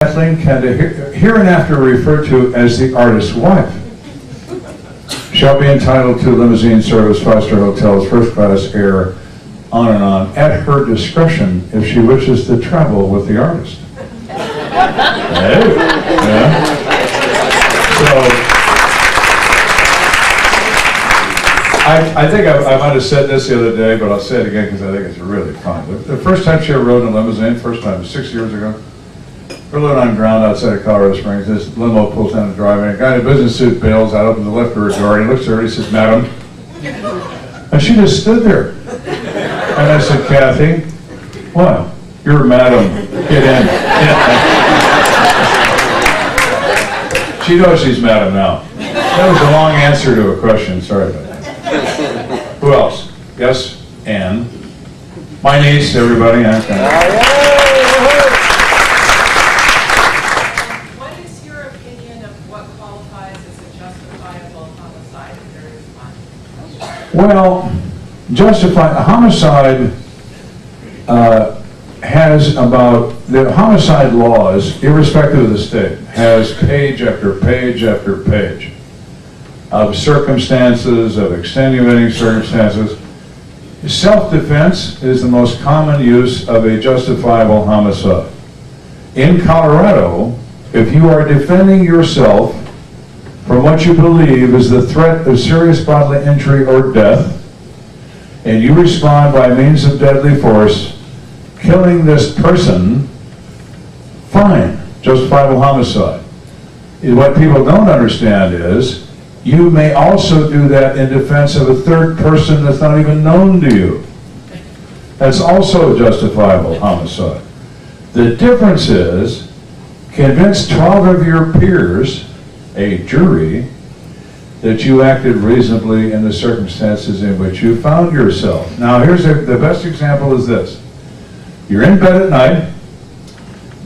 Kathleen Kenda, hereinafter referred to as the artist's wife, shall be entitled to limousine service, five-star hotels, first-class air, on and on, at her discretion if she wishes to travel with the artist. Hey? Yeah. So, I think I might have said this the other day, but I'll say it again because I think it's really fun. The first time she ever rode in a limousine, first time, 6 years ago, we're living on ground outside of Colorado Springs. This limo pulls down the driveway. A guy in a business suit bails out, opens the left rear door, and he looks at her and he says, "Madam." And she just stood there. And I said, "Kathy, what? You're madam. Get in." She knows she's madam now. That was a long answer to a question. Sorry about that. Who else? Yes, Ann. My niece, everybody. Well, a homicide has about, the homicide laws, irrespective of the state, has page after page after page of circumstances, of extenuating circumstances. Self-defense is the most common use of a justifiable homicide. In Colorado, if you are defending yourself from what you believe is the threat of serious bodily injury or death, and you respond by means of deadly force, killing this person, fine, justifiable homicide. What people don't understand is, you may also do that in defense of a third person that's not even known to you. That's also a justifiable homicide. The difference is, convince 12 of your peers, a jury, that you acted reasonably in the circumstances in which you found yourself. Now here's the best example is this. You're in bed at night,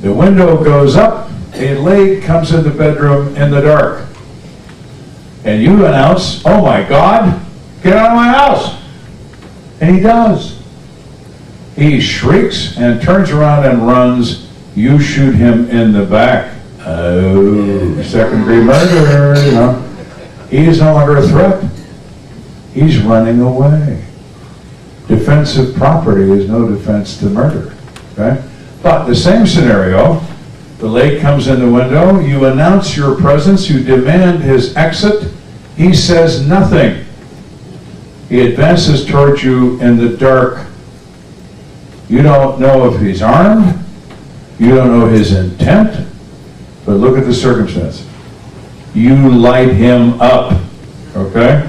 the window goes up, a leg comes in the bedroom in the dark, and you announce, "Oh my God, get out of my house!" And he does. He shrieks and turns around and runs. You shoot him in the back. Oh, second-degree murder, you know. He is no longer a threat. He's running away. Defense of property is no defense to murder, okay? But the same scenario, the leg comes in the window, you announce your presence, you demand his exit, he says nothing. He advances towards you in the dark. You don't know if he's armed, you don't know his intent, but look at the circumstances. You light him up, okay?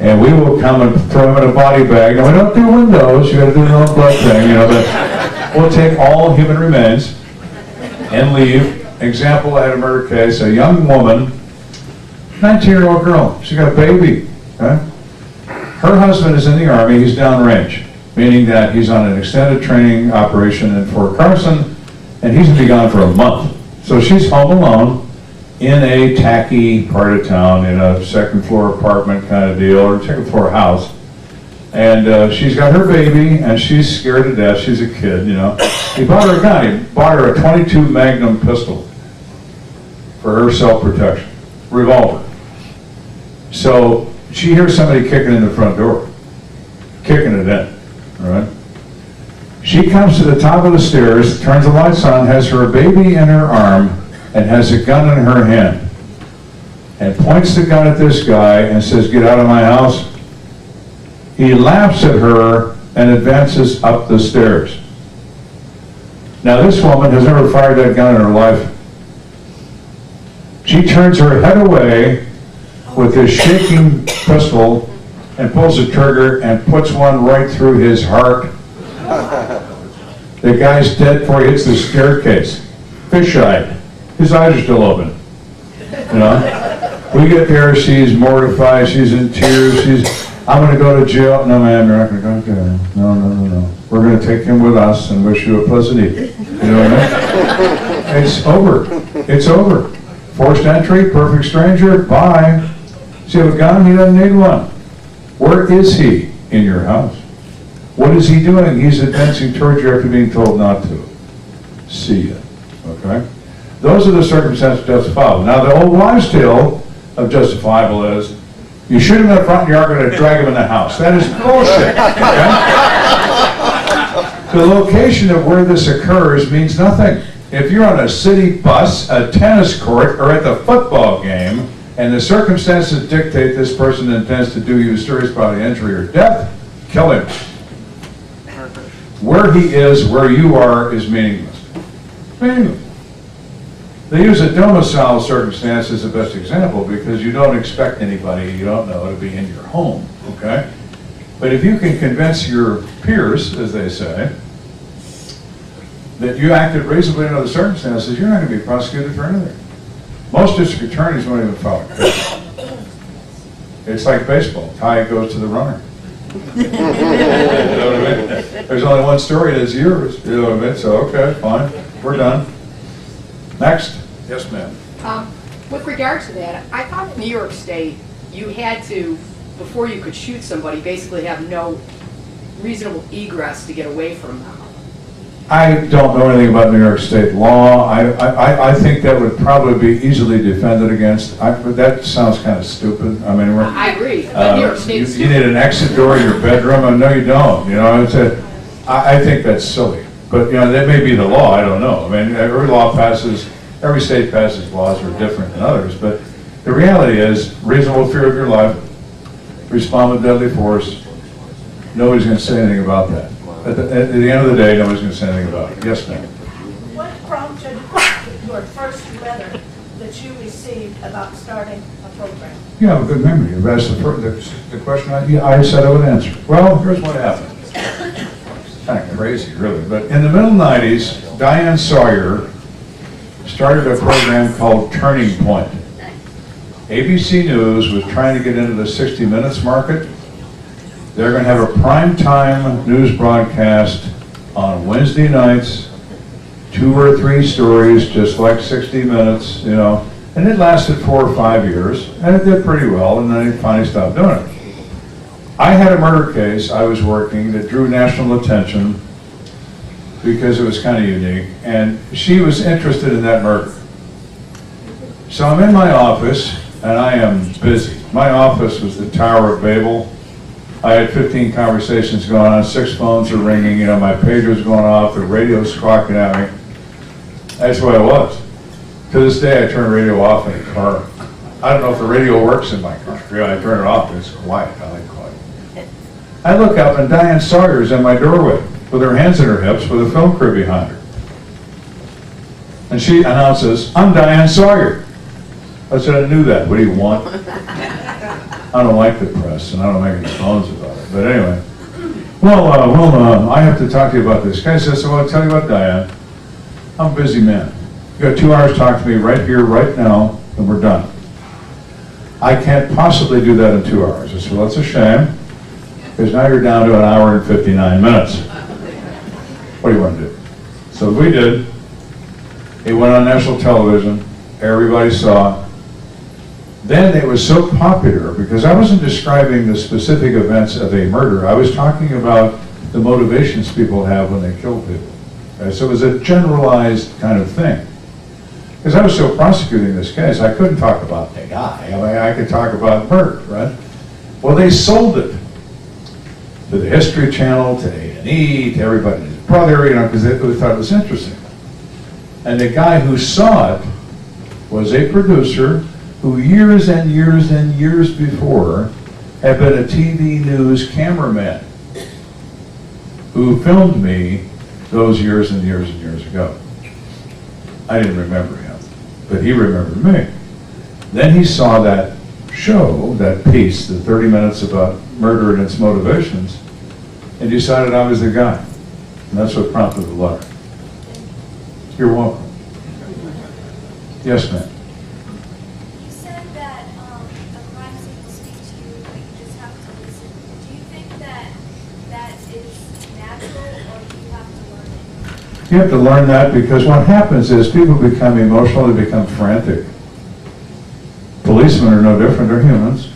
And we will come and throw him in a body bag. Now we don't do windows, you gotta do your own blood thing, you know, but we'll take all human remains and leave. Example, I had a murder case, a young woman, 19-year-old girl, she got a baby, okay? Her husband is in the Army, he's downrange, meaning that he's on an extended training operation in Fort Carson, and he's gonna be gone for a month. So she's home alone in a tacky part of town, in a second-floor apartment kind of deal, or second-floor house. And she's got her baby, and she's scared to death. She's a kid, you know. He bought her a gun. He bought her a .22 Magnum pistol for her self-protection, revolver. So she hears somebody kicking in the front door, kicking it in, all right? She comes to the top of the stairs, turns the lights on, has her baby in her arm, and has a gun in her hand, and points the gun at this guy and says, "Get out of my house." He laughs at her and advances up the stairs. Now this woman has never fired that gun in her life. She turns her head away with this shaking pistol and pulls the trigger and puts one right through his heart. The guy's dead before he hits the staircase. Fish-eyed. His eyes are still open. You know? We get there, she's mortified, she's in tears, "I'm going to go to jail." "No, ma'am, you're not going to go to jail. No. We're going to take him with us and wish you a pleasant evening." You know what I mean? It's over. It's over. Forced entry, perfect stranger, bye. See a gun? He doesn't need one. Where is he in your house? What is he doing? He's advancing towards you after being told not to. See ya. okay? Those are the circumstances justifiable. Now, the old wives' tale of justifiable is, you shoot him in the front yard, you're going to drag him in the house. That is bullshit, okay? The location of where this occurs means nothing. If you're on a city bus, a tennis court, or at the football game, and the circumstances dictate this person intends to do you serious bodily injury or death, kill him. Where he is, where you are, is meaningless. Meaningless. They use a domicile circumstance as the best example because you don't expect anybody you don't know to be in your home, okay? But if you can convince your peers, as they say, that you acted reasonably under the circumstances, you're not going to be prosecuted for anything. Most district attorneys won't even file a case. It's like baseball. Tie goes to the runner. You know what I mean? There's only one story that's yours. You know what I mean? So, okay, fine. We're done. Next. Yes, ma'am. With regard to that, I thought in New York State, you had to, before you could shoot somebody, basically have no reasonable egress to get away from them. I don't know anything about New York State law. I think that would probably be easily defended against. But that sounds kind of stupid. I mean, I agree. But New York State is you need an exit door in your bedroom, and no, you don't. You know, I think that's silly. But you know, that may be the law. I don't know. I mean, every state passes laws that are different than others. But the reality is, reasonable fear of your life, respond with deadly force. Nobody's going to say anything about that. At the end of the day, nobody's going to say anything about it. Yes, ma'am. What prompted your first letter that you received about starting a program? You have a good memory. You've asked the question I said I would answer. Well, here's what happened. Kind of crazy, really. But in the middle 90s, Diane Sawyer started a program called Turning Point. ABC News was trying to get into the 60 Minutes market. They're going to have a primetime news broadcast on Wednesday nights, 2 or 3 stories, just like 60 Minutes, you know. And it lasted 4 or 5 years, and it did pretty well, and then he finally stopped doing it. I had a murder case I was working that drew national attention because it was kind of unique, and she was interested in that murder. So I'm in my office, and I am busy. My office was the Tower of Babel. I had 15 conversations going on, 6 phones are ringing, you know, my pager's going off, the radio's squawking at me. That's what it was. To this day, I turn the radio off in the car. I don't know if the radio works in my car. Really, I turn it off, it's quiet. I like quiet. I look up, and Diane Sawyer's in my doorway with her hands in her hips with a film crew behind her. And she announces, "I'm Diane Sawyer." I said, "I knew that. What do you want?" I don't like the press, and I don't make any phones about it. But anyway, I have to talk to you about this. Guy says, "So I'll tell you about Diane. I'm a busy man. You got 2 hours to talk to me right here, right now, and we're done." I can't possibly do that in 2 hours. I said, "Well, that's a shame, because now you're down to 1 hour and 59 minutes. What do you want to do?" So we did. It went on national television. Everybody saw it. Then it was so popular because I wasn't describing the specific events of a murder. I was talking about the motivations people have when they kill people. Okay? So it was a generalized kind of thing. Because I was still prosecuting this case, I couldn't talk about the guy. I mean, I could talk about murder, right? Well, they sold it to the History Channel, to A&E, to everybody, his brother, you know, because they thought it was interesting. And the guy who saw it was a producer who years and years and years before had been a TV news cameraman who filmed me those years and years and years ago. I didn't remember him, but he remembered me. Then he saw that show, that piece, the 30 minutes about murder and its motivations, and decided I was the guy. And that's what prompted the letter. You're welcome. Yes, ma'am. You said that a crime scene will speak to you, but you just have to listen. Do you think that is natural, or do you have to learn it? You have to learn that because what happens is people become emotional, they become frantic. Policemen are no different, they're humans.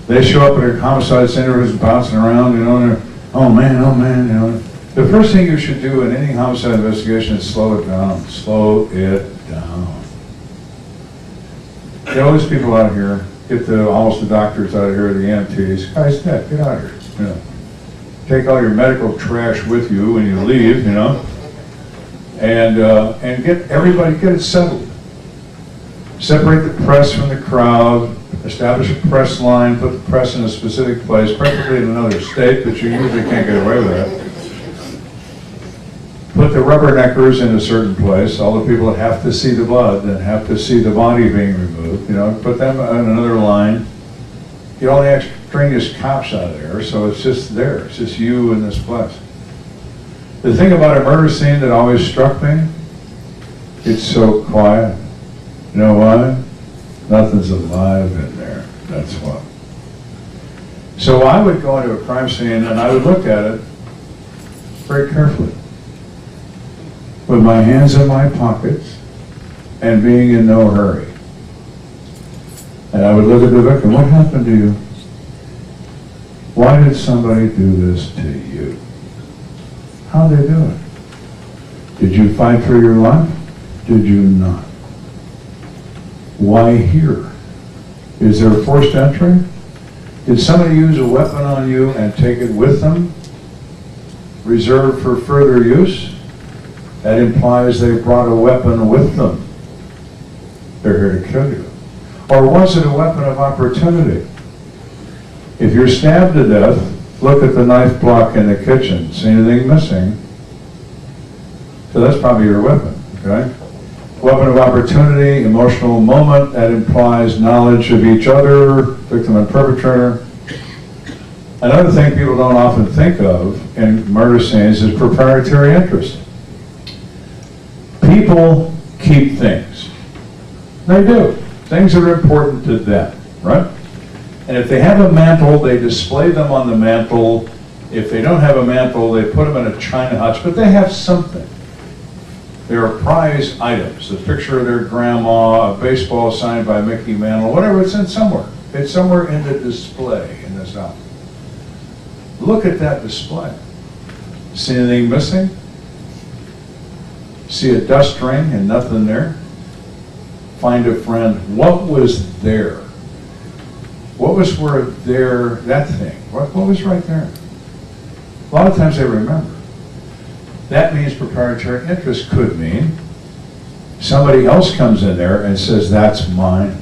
They show up at a homicide center who's bouncing around, you know, and they're, oh man, you know. The first thing you should do in any homicide investigation is slow it down. Slow it down. Get all these people out here, get almost the doctors out of here, the EMTs. Guy's dead, get out of here. You know. Take all your medical trash with you when you leave, you know. And get everybody, get it settled. Separate the press from the crowd, establish a press line, put the press in a specific place, preferably in another state, but you usually can't get away with that. Put the rubberneckers in a certain place, all the people that have to see the blood and have to see the body being removed, you know, put them on another line. Get all the extraneous cops out of there, so it's just there, it's just you in this place. The thing about a murder scene that always struck me, it's so quiet. You know why? Nothing's alive in there, that's why. So I would go into a crime scene and I would look at it very carefully, with my hands in my pockets and being in no hurry. And I would look at the victim, what happened to you? Why did somebody do this to you? How'd they do it? Did you fight for your life? Did you not? Why here? Is there a forced entry? Did somebody use a weapon on you and take it with them, reserved for further use? That implies they brought a weapon with them. They're here to kill you. Or was it a weapon of opportunity? If you're stabbed to death, look at the knife block in the kitchen. See anything missing? So that's probably your weapon, okay? Weapon of opportunity, emotional moment, that implies knowledge of each other, victim and perpetrator. Another thing people don't often think of in murder scenes is proprietary interest. People keep things. They do. Things that are important to them, right? And if they have a mantle, they display them on the mantle. If they don't have a mantle, they put them in a china hutch, but they have something. There are prize items, a picture of their grandma, a baseball signed by Mickey Mantle, whatever, it's in somewhere. It's somewhere in the display in this house. Look at that display. See anything missing? See a dust ring and nothing there? Find a friend. What was there? What was where there, that thing? What was right there? A lot of times they remember. That means proprietary interest. Could mean somebody else comes in there and says, that's mine.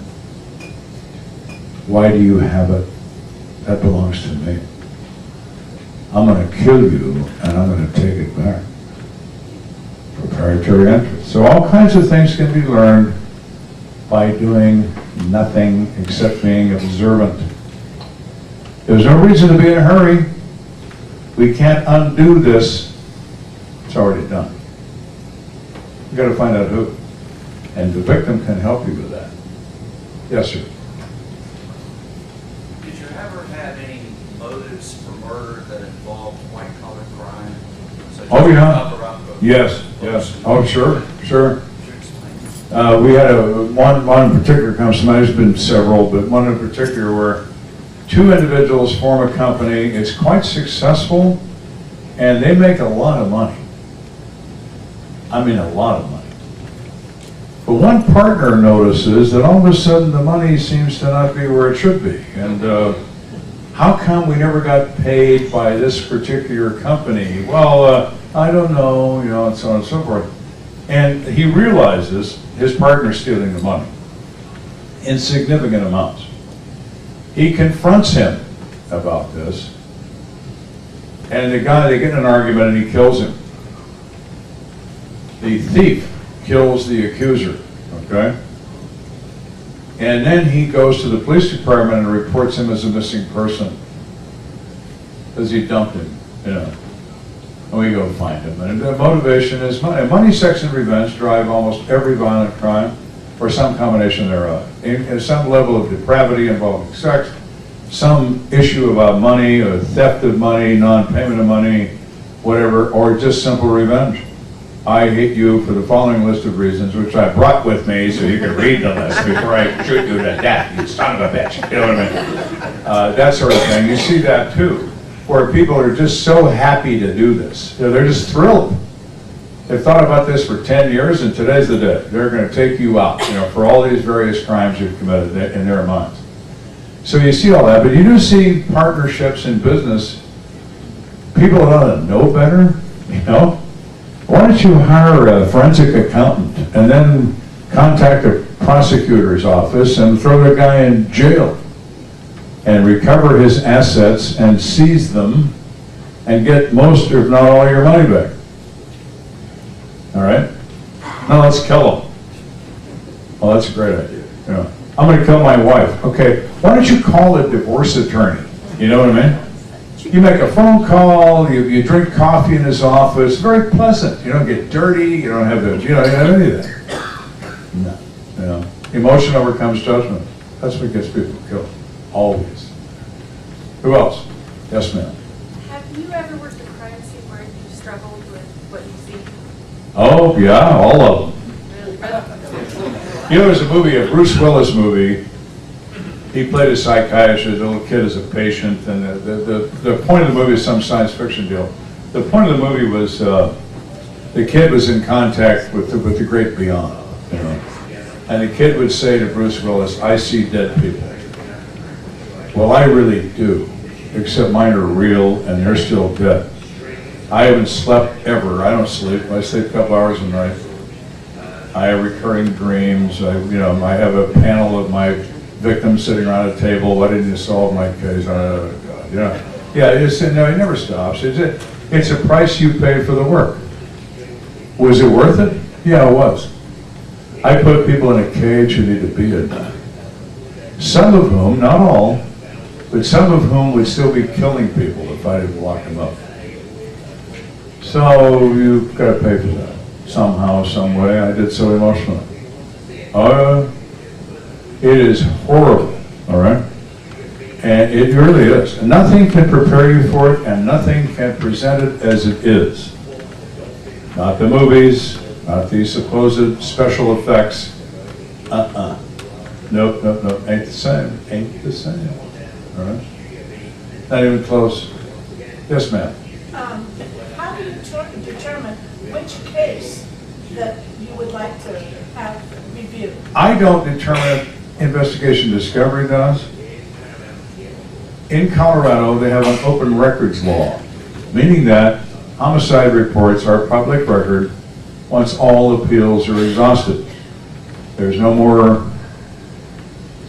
Why do you have it? That belongs to me. I'm going to kill you and I'm going to take it back. Proprietary interest. So all kinds of things can be learned by doing nothing except being observant. There's no reason to be in a hurry. We can't undo this. It's already done. You've got to find out who. And the victim can help you with that. Yes, sir. Did you ever have any motives for murder that involved white-collar crime? Oh, yeah. Yes, yes. Oh, sure, sure. We had one in particular comes to mind. There's been several, but one in particular where two individuals form a company. It's quite successful, and they make a lot of money. I mean, a lot of money. But one partner notices that all of a sudden the money seems to not be where it should be. And how come we never got paid by this particular company? Well, I don't know, you know, and so on and so forth. And he realizes his partner's stealing the money in significant amounts. He confronts him about this, and they get in an argument and he kills him. The thief kills the accuser, okay? And then he goes to the police department and reports him as a missing person because he dumped him, you know. And we go find him. And the motivation is money. Money, sex, and revenge drive almost every violent crime, or some combination thereof. In some level of depravity involving sex, some issue about money, or theft of money, non-payment of money, whatever, or just simple revenge. I hate you for the following list of reasons, which I brought with me so you can read the list before I shoot you to death, you son of a bitch. You know what I mean? That sort of thing. You see that too. where people are just so happy to do this. They're just thrilled. They've thought about this for 10 years, and today's the day. They're going to take you out, for all these various crimes you've committed in their minds. So you see all that, but you do see partnerships in business. People that ought to know better, Why don't you hire a forensic accountant and then contact a prosecutor's office and throw the guy in jail and recover his assets and seize them and get most, if not all, your money back. All right? Now let's kill him. Well, that's a great idea. I'm going to kill my wife. Okay, why don't you call a divorce attorney? You know what I mean? You make a phone call, you drink coffee in his office, very pleasant. You don't get dirty, you don't have any of that. No, emotion overcomes judgment. That's what gets people killed, always. Who else? Yes, ma'am. Have you ever worked a crime scene where you struggled with what you see? Oh, yeah, all of them. There's a movie, a Bruce Willis movie. He played a psychiatrist, a little kid as a patient, and the point of the movie is some science fiction deal. The point of the movie was the kid was in contact with the great beyond, and the kid would say to Bruce Willis, "I see dead people." Well, I really do, except mine are real and they're still dead. I haven't slept ever. I don't sleep. I sleep a couple hours a night. I have recurring dreams. I have a panel of my victims sitting around a table. Why didn't you solve my case? Oh, God. Yeah, it never stops. It's a price you pay for the work. Was it worth it? Yeah, it was. I put people in a cage who need to be in that. Some of whom, not all, but some of whom would still be killing people if I didn't lock them up. So you've got to pay for that somehow, some way. I did so emotionally. It is horrible, all right? And it really is. And nothing can prepare you for it, and nothing can present it as it is. Not the movies, not the supposed special effects. Nope, ain't the same. Ain't the same, all right? Not even close. Yes, ma'am. How do you determine which case that you would like to have reviewed? I don't determine it. Investigation Discovery does. In Colorado, they have an open records law, meaning that homicide reports are public record once all appeals are exhausted. There's no more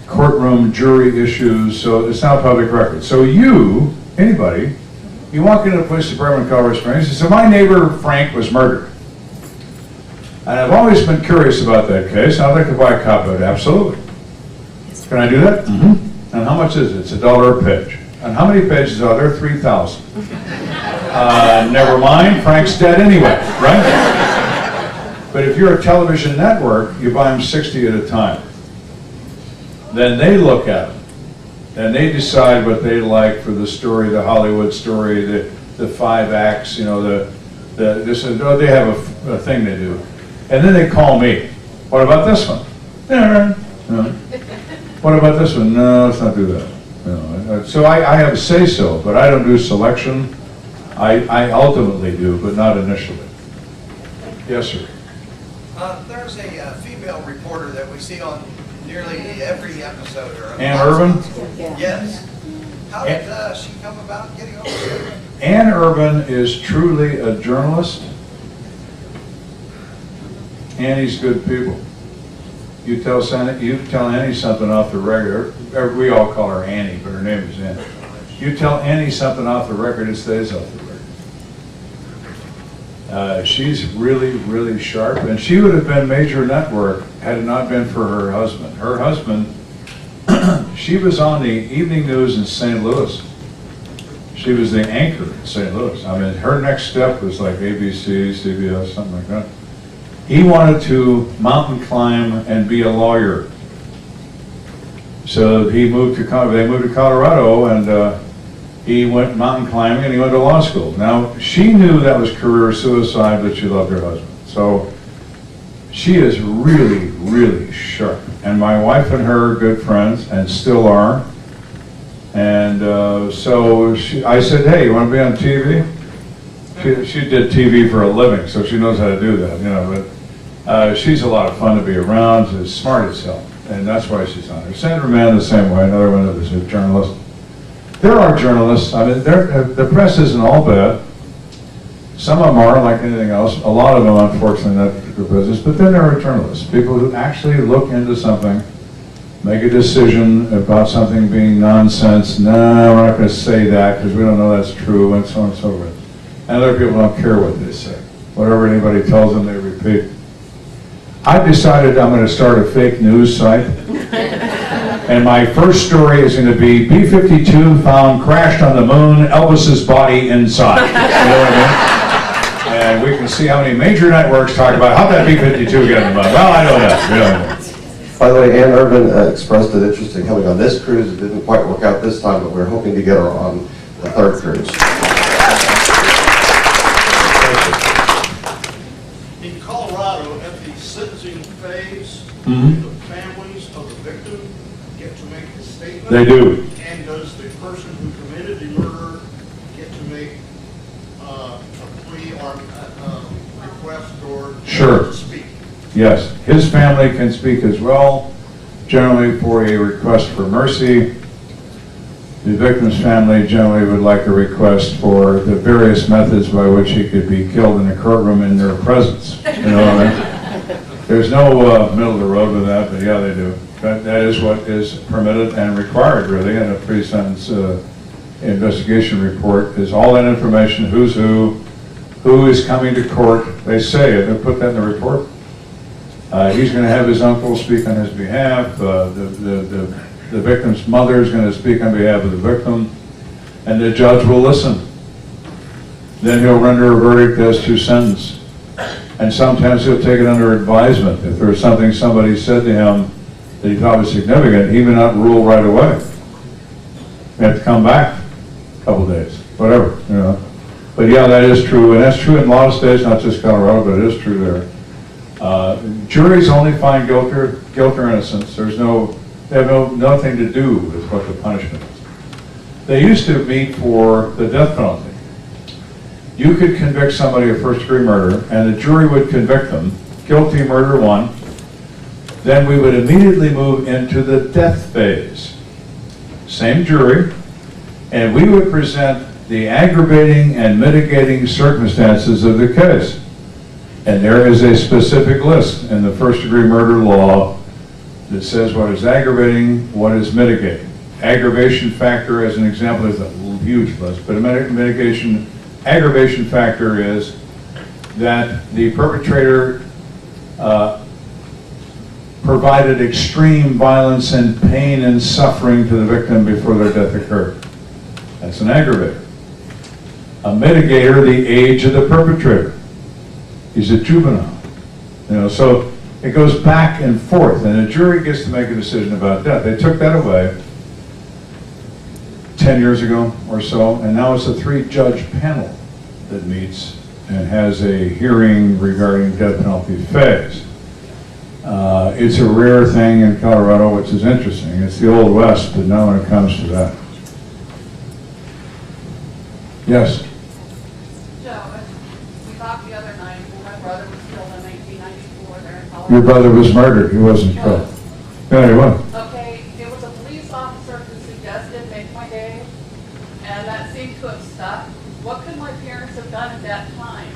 courtroom jury issues, so it's not public record. So anybody, you walk into the police department in Colorado Springs and say, my neighbor Frank was murdered. And I've always been curious about that case. I'd like to buy a copy of it. Absolutely. Can I do that? Mm-hmm. And how much is it? It's $1 a page. And how many pages are there? 3,000. Never mind, Frank's dead anyway, right? But if you're a television network, you buy them 60 at a time. Then they look at them, and they decide what they like for the story, the Hollywood story, the 5 acts, they have a thing they do. And then they call me. What about this one? No. What about this one? No, let's not do that. So I have a say-so, but I don't do selection. I ultimately do, but not initially. Yes, sir. There's a female reporter that we see on nearly every episode. Ann Urban? Yes. How did she come about getting over there? Ann Urban is truly a journalist. Annie's good people. You tell Annie something off the record. We all call her Annie, but her name is Annie. You tell Annie something off the record, it stays off the record. She's really, really sharp, and she would have been major network had it not been for her husband. Her husband, she was on the evening news in St. Louis. She was the anchor in St. Louis. I mean, her next step was like ABC, CBS, something like that. He wanted to mountain climb and be a lawyer. So they moved to Colorado, and he went mountain climbing, and he went to law school. Now, she knew that was career suicide, but she loved her husband. So she is really, really sharp. And my wife and her are good friends, and still are. And so I said, hey, you want to be on TV? She did TV for a living, so she knows how to do that, you know, but she's a lot of fun to be around, she's smart as hell, and that's why she's on there. Senator Mann the same way, another one of a journalist. There are journalists, I mean, the press isn't all bad. Some of them are, like anything else. A lot of them, unfortunately, not particular business, but then there are journalists, people who actually look into something, make a decision about something being nonsense. No, we're not going to say that because we don't know that's true, and so on and so forth. And other people don't care what they say. Whatever anybody tells them, they repeat. I've decided I'm going to start a fake news site. And my first story is going to be B-52 found crashed on the moon, Elvis's body inside. You know what I mean? And we can see how many major networks talk about how that B-52 get in the moon. Well, I know that. You know. By the way, Ann Irvin expressed an interest in coming on this cruise. It didn't quite work out this time, but we're hoping to get her on the third cruise. In Colorado, at the sentencing phase, Mhm. the families of the victim get to make a statement. They do. And does the person who committed the murder get to make a plea or request or Sure. to speak? Yes, his family can speak as well, generally for a request for mercy. The victim's family generally would like a request for the various methods by which he could be killed in a courtroom in their presence. You know what I mean? There's no middle of the road with that, but yeah, they do. That is what is permitted and required, really, in a pre-sentence investigation report, is all that information, who's who is coming to court. They say it, they put that in the report. He's going to have his uncle speak on his behalf. The victim's mother is going to speak on behalf of the victim, and the judge will listen. Then he'll render a verdict as to sentence. And sometimes he'll take it under advisement. If there's something somebody said to him that he thought was significant, he may not rule right away. You have to come back a couple days, whatever, you know. But yeah, that is true, and that's true in a lot of states, not just Colorado, but it is true there. Juries only find guilt or innocence. They have nothing to do with what the punishment is. They used to meet for the death penalty. You could convict somebody of first-degree murder, and the jury would convict them, guilty, murder one. Then we would immediately move into the death phase. Same jury, and we would present the aggravating and mitigating circumstances of the case. And there is a specific list in the first-degree murder law that says what is aggravating, what is mitigating. Aggravation factor, as an example, is a huge list, but a aggravation factor is that the perpetrator provided extreme violence and pain and suffering to the victim before their death occurred. That's an aggravator. A mitigator, the age of the perpetrator. He's a juvenile. You know, so it goes back and forth, and the jury gets to make a decision about death. They took that away 10 years ago or so, and now it's a 3-judge panel that meets and has a hearing regarding death penalty phase. It's a rare thing in Colorado, which is interesting. It's the Old West, but now when it comes to that. Yes? Joe, we talked the other night, my brother was killed in 1994 there in Colorado. Your brother was murdered. He wasn't killed. Yeah, he was. Okay, it was a police officer who suggested make my day, and that seemed to have stuck. What could my parents have done at that time?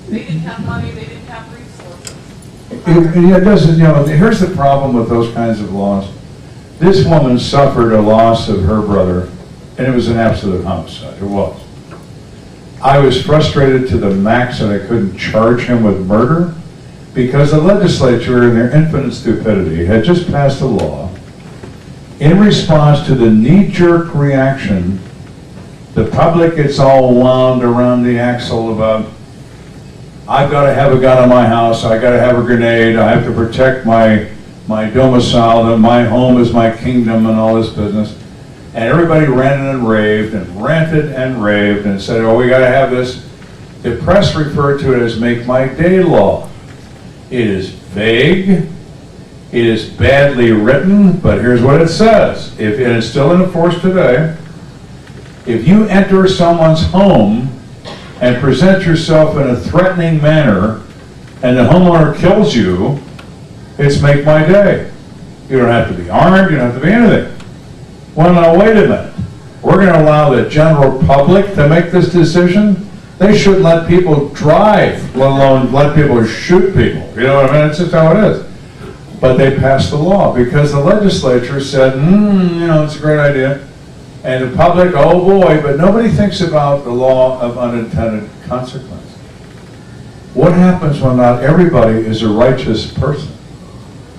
They didn't have money, they didn't have resources. It doesn't, you know, here's the problem with those kinds of laws. This woman suffered a loss of her brother, and it was an absolute homicide. It was. I was frustrated to the max that I couldn't charge him with murder because the legislature, in their infinite stupidity, had just passed a law in response to the knee-jerk reaction. The public gets all wound around the axle about, I've got to have a gun in my house, I've got to have a grenade, I have to protect my domicile, that my home is my kingdom, and all this business. And everybody ranted and raved and said, oh, we got to have this. The press referred to it as make my day law. It is vague, It is badly written, but here's what it says. If it is still in force today, if you enter someone's home and present yourself in a threatening manner, and the homeowner kills you, it's make my day. You don't have to be armed, you don't have to be anything. Well, now, wait a minute. We're going to allow the general public to make this decision? They shouldn't let people drive, let alone let people shoot people. You know what I mean? It's just how it is. But they passed the law because the legislature said, it's a great idea. And the public, oh boy, but nobody thinks about the law of unintended consequences. What happens when not everybody is a righteous person?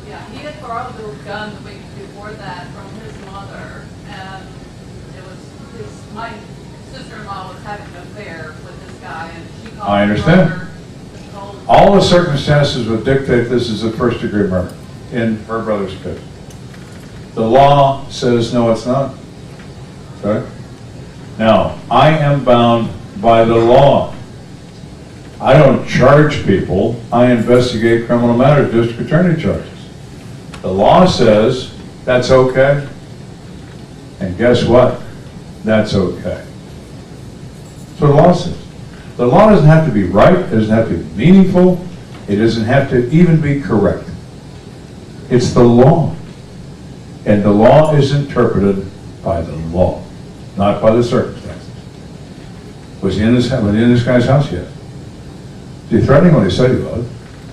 Yeah, he had borrowed the gun the week before that from his mother, and it was my sister-in-law was having an affair with this guy, and she called I his understand. brother and told him. All the circumstances would dictate this is a first-degree murder in her brother's case. The law says no, it's not. Okay? Now, I am bound by the law. I don't charge people. I investigate criminal matters, district attorney charges. The law says that's okay. And guess what? That's okay. That's what the law says. The law doesn't have to be right. It doesn't have to be meaningful. It doesn't have to even be correct. It's the law. And the law is interpreted by the law, not by the circumstances. Was he in this guy's house yet? Is he threatening what he said he was?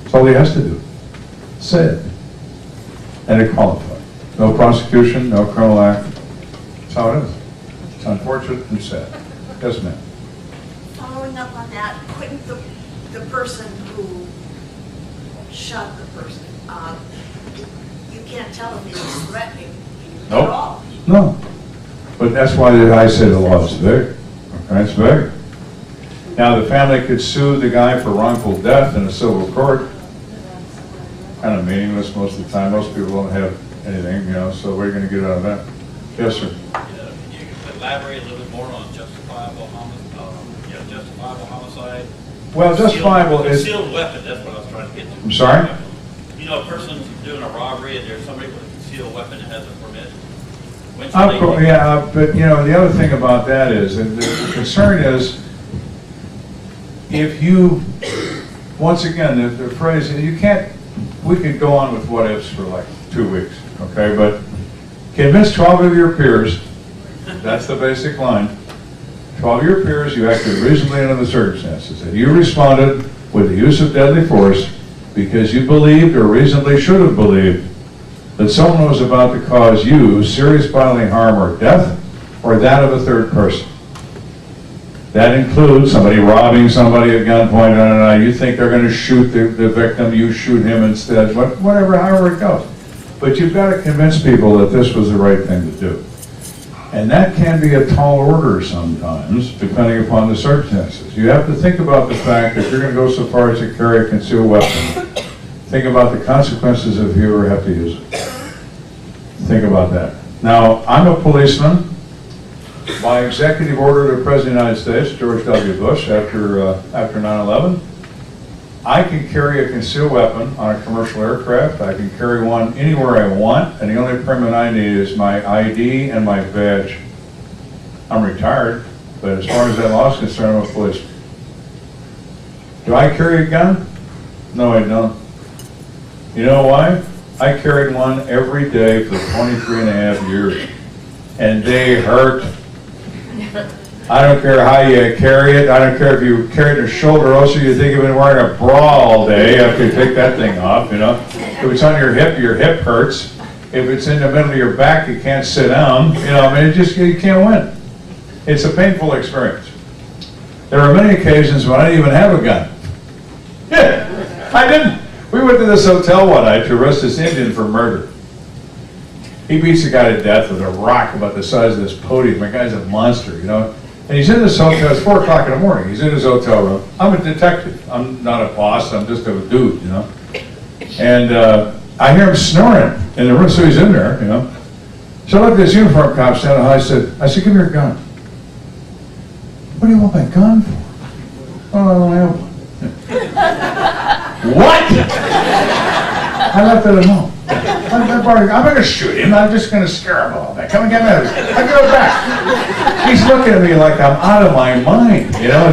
That's all he has to do. Say it. And it qualified. No prosecution, no criminal act. That's how it is. It's unfortunate and sad. Yes, ma'am. Following up on that, couldn't the person who shot the person, you can't tell if he was threatening at Nope. all? No. But that's why I say the law is vague. Okay, it's vague. Now, the family could sue the guy for wrongful death in a civil court. Kind of meaningless most of the time. Most people don't have anything, so what are you going to get out of that? Yes, sir. Can you elaborate a little bit more on justifiable homicide? Well, justifiable is... Concealed weapon, that's what I was trying to get to. I'm sorry? A person's doing a robbery and there's somebody with a concealed weapon that has a permit. When should they- Yeah, but the other thing about that is, and the concern is, if you, once again, the phrase, we could go on with what ifs for like 2 weeks, okay, but convince 12 of your peers, that's the basic line, 12 of your peers, you acted reasonably under the circumstances, and you responded with the use of deadly force because you believed or reasonably should have believed that someone was about to cause you serious bodily harm or death, or that of a third person. That includes somebody robbing somebody at gunpoint, you think they're going to shoot the victim, you shoot him instead, whatever, however it goes. But you've got to convince people that this was the right thing to do. And that can be a tall order sometimes, depending upon the circumstances. You have to think about the fact that if you're going to go so far as to carry a concealed weapon, think about the consequences if you ever have to use it. Think about that. Now, I'm a policeman. By executive order of the President of the United States, George W. Bush, after 9/11, I can carry a concealed weapon on a commercial aircraft. I can carry one anywhere I want, and the only permit I need is my ID and my badge. I'm retired, but as far as that law is concerned, I'm a policeman. Do I carry a gun? No, I don't. You know why? I carried one every day for 23 and a half years, and they hurt. I don't care how you carry it. I don't care if you carry it in your shoulder. Also, you think you've been wearing a bra all day after you take that thing off, If it's on your hip hurts. If it's in the middle of your back, you can't sit down. You can't win. It's a painful experience. There are many occasions when I didn't even have a gun. Yeah, I didn't. We went to this hotel one night to arrest this Indian for murder. He beats a guy to death with a rock about the size of this podium. The guy's a monster, And he's in this hotel, it's 4 o'clock in the morning. He's in his hotel room. I'm a detective. I'm not a boss, I'm just a dude, And I hear him snoring in the room, so he's in there, So I looked at this uniform cop standing high, I said, give me your gun. What do you want my gun for? Oh, I don't have one. What? I left it at home. I'm gonna shoot him, I'm just gonna scare him a little bit. Come and get me. I go back. He's looking at me like I'm out of my mind, you know,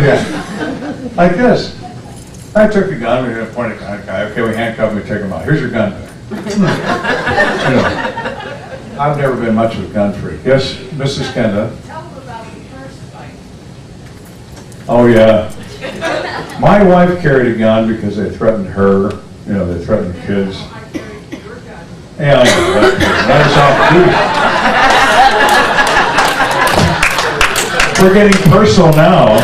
like this. I took the gun, we didn't point a gun at the guy, okay, we handcuff him, we take him out. Here's your gun back. You know, I've never been much of a gun freak. Yes, Mrs. Kenda? Tell them about the first fight. Oh, yeah. My wife carried a gun because they threatened her, you know, they threatened the kids. I carried your gun. Yeah, I know that. That was off duty. We're getting personal now.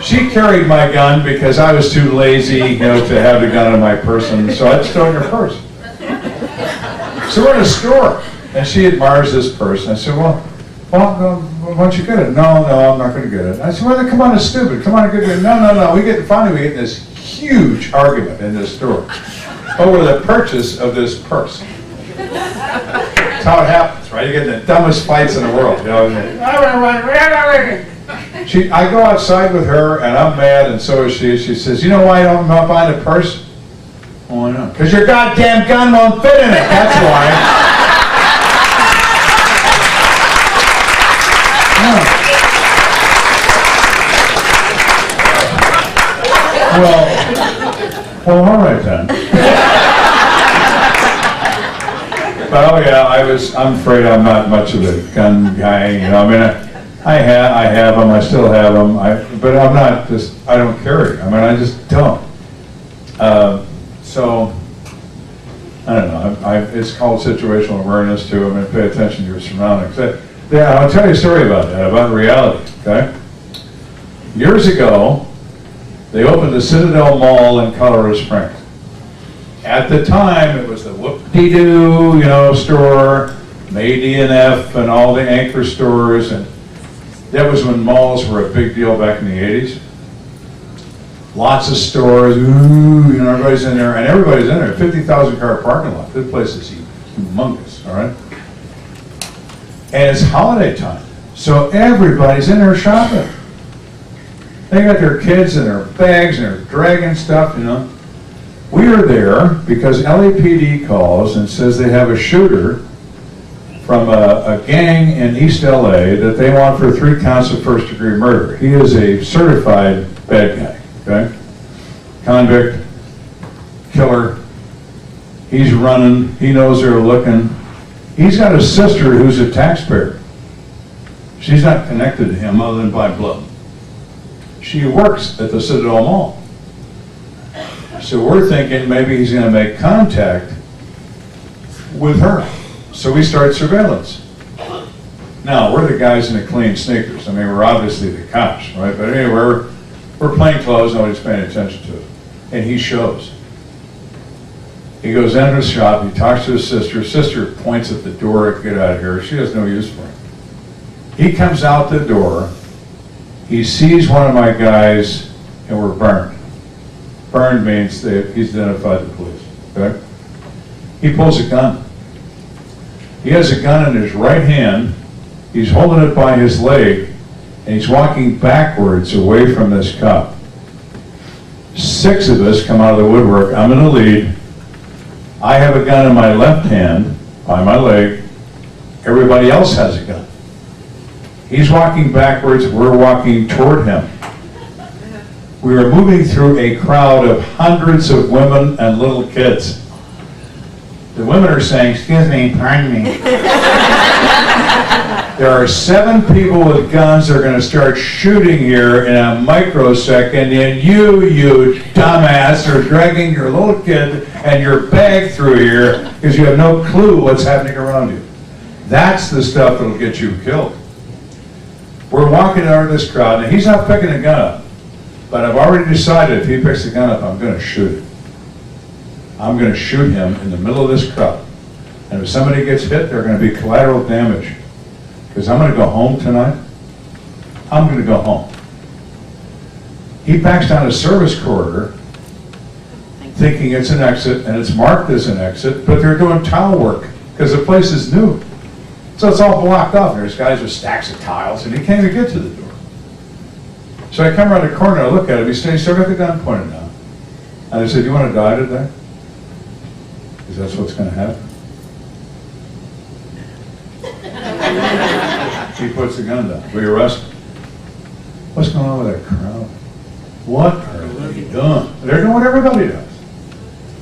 She carried my gun because I was too lazy, you know, to have the gun in my person, so I just throw it in her purse. So we're in a store, and she admires this purse. And I said, well, why don't you get it? No, I'm not going to get it. I said, well, then come on, it's stupid. Come on, get it. No. Finally, we get in this huge argument in this store over the purchase of this purse. That's how it happens, right? You get in the dumbest fights in the world, you know. I go outside with her, and I'm mad, and so is she. She says, you know why I'm not buying a purse? Oh, I know. Because your goddamn gun won't fit in it, that's why. Yeah. Well, all right then. But oh yeah, I'm afraid I'm not much of a gun guy, you know, I mean, I have them, I still have them, but I'm not I don't carry, I mean, I just don't. So, I don't know, it's called situational awareness too. I mean, pay attention to your surroundings. I'll tell you a story about that, about reality, okay? Years ago, they opened the Citadel Mall in Colorado Springs. At the time, it was the whoop-de-doo, you know, store, AD&F and all the anchor stores, and that was when malls were a big deal back in the 80s. Lots of stores, ooh, you know, everybody's in there, and everybody's in there. 50,000 car parking lot. This place is humongous, all right? And it's holiday time, so everybody's in there shopping. They got their kids and their bags and they're dragging stuff, you know. We are there because LAPD calls and says they have a shooter from a gang in East LA that they want for 3 counts of first-degree murder. He is a certified bad guy, okay? Convict, killer. He's running, he knows they're looking. He's got a sister who's a taxpayer. She's not connected to him other than by blood. She works at the Citadel Mall. So we're thinking maybe he's going to make contact with her. So we start surveillance. Now, we're the guys in the clean sneakers. I mean, we're obviously the cops, right? But anyway, we're plain clothes, nobody's paying attention to it. And he shows. He goes into the shop, he talks to his sister. His sister points at the door, get out of here. She has no use for him. He comes out the door, he sees one of my guys, and we're burned. Burned means he's identified the police, okay? He pulls a gun. He has a gun in his right hand, he's holding it by his leg, and he's walking backwards away from this cop. 6 of us come out of the woodwork, I'm in the lead. I have a gun in my left hand, by my leg. Everybody else has a gun. He's walking backwards, we're walking toward him. We were moving through a crowd of hundreds of women and little kids. The women are saying, excuse me, pardon me. There are 7 people with guns that are going to start shooting here in a microsecond, and you dumbass, are dragging your little kid and your bag through here because you have no clue what's happening around you. That's the stuff that'll get you killed. We're walking out of this crowd, and he's not picking a gun up, but I've already decided if he picks a gun up, I'm going to shoot him. I'm going to shoot him in the middle of this crowd. And if somebody gets hit, they're going to be collateral damage. Because I'm going to go home tonight. I'm going to go home. He backs down a service corridor, thinking it's an exit, and it's marked as an exit, but they're doing tile work, because the place is new. So it's all blocked off. There's guys with stacks of tiles, and he can't even get to the door. So I come around the corner, I look at him, he's still got the gun pointed down. And I said, you want to die today? because that's what's going to happen. He puts the gun down. We arrest him. What's going on with that crowd? What are they doing? They're doing what everybody does.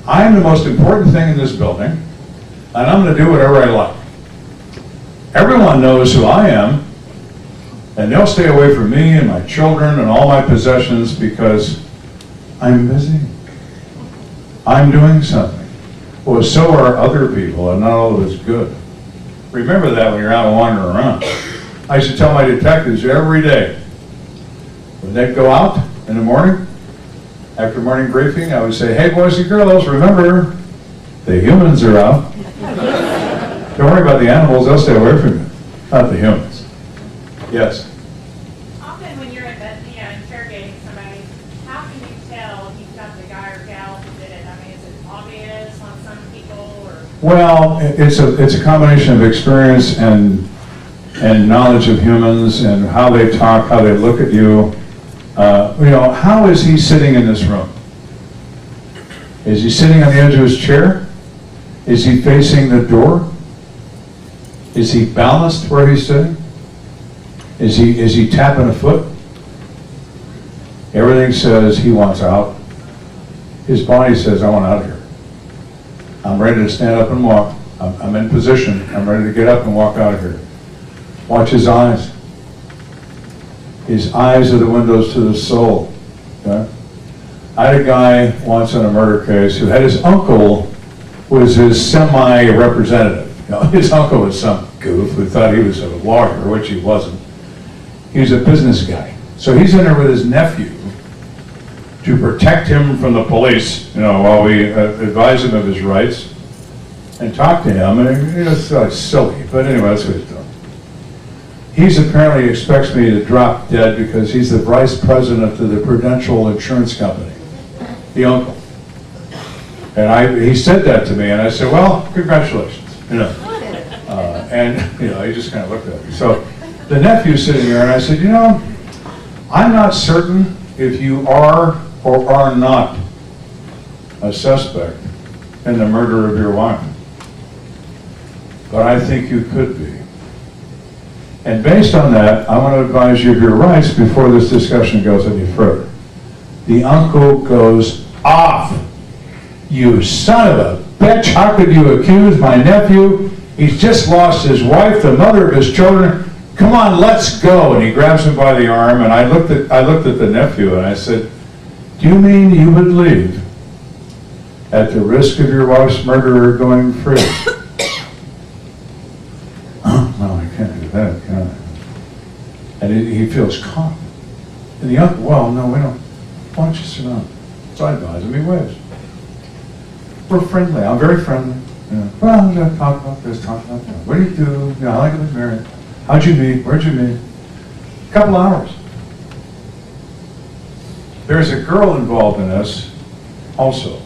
I'm the most important thing in this building, and I'm going to do whatever I like. Everyone knows who I am, and they'll stay away from me and my children and all my possessions because I'm busy. I'm doing something. Well, so are other people, and not all of it's good. Remember that when you're out wandering around. I used to tell my detectives every day, when they'd go out in the morning, after morning briefing, I would say, hey, boys and girls, remember, the humans are out. Don't worry about the animals, they'll stay away from you, not the humans. Yes? Often when you're interrogating somebody, how can you tell if you've got the guy or gal who did it? I mean, is it obvious on some people or? Well, it's a combination of experience and knowledge of humans and how they talk, how they look at you. How is he sitting in this room? Is he sitting on the edge of his chair? Is he facing the door? Is he balanced where he's sitting? Is he tapping a foot? Everything says he wants out. His body says, I want out of here. I'm ready to stand up and walk. I'm in position. I'm ready to get up and walk out of here. Watch his eyes. His eyes are the windows to the soul. Okay? I had a guy once in a murder case who had his uncle was his semi-representative. His uncle was some goof who thought he was a lawyer, which he wasn't. He was a business guy. So he's in there with his nephew to protect him from the police, while we advise him of his rights and talk to him. And it's silly, but anyway, that's what he's doing. He's apparently expects me to drop dead because he's the vice president of the Prudential Insurance Company, the uncle. And he said that to me, and I said, well, congratulations, he just kind of looked at me. So the nephew's sitting there, and I said, I'm not certain if you are or are not a suspect in the murder of your wife, but I think you could be. And based on that, I want to advise you of your rights before this discussion goes any further. The uncle goes off. You son of a bitch, how could you accuse my nephew? He's just lost his wife, the mother of his children. Come on, let's go. And he grabs him by the arm, and I looked at the nephew and I said, do you mean you would leave at the risk of your wife's murderer going free? No, I can't do that, can I? And he feels calm. And the uncle, well, no, we don't. Why don't you sit down? So I advise him, he waves. We're friendly, I'm very friendly. Well, we're gonna talk about this, talk about that. What do you do? I like to be married. How'd you meet? Where'd you meet? A couple hours. There's a girl involved in this also.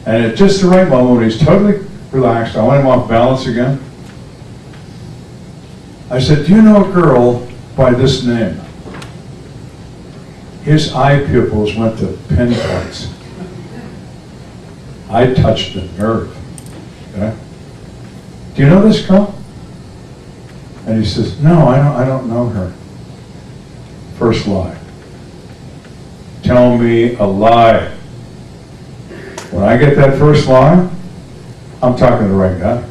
And at just the right moment, when he's totally relaxed, I want him off balance again. I said, do you know a girl by this name? His eye pupils went to pinpoints. I touched a nerve. Okay? Do you know this girl? And he says, no, I don't know her. First lie. Tell me a lie. When I get that first lie, I'm talking to the right guy.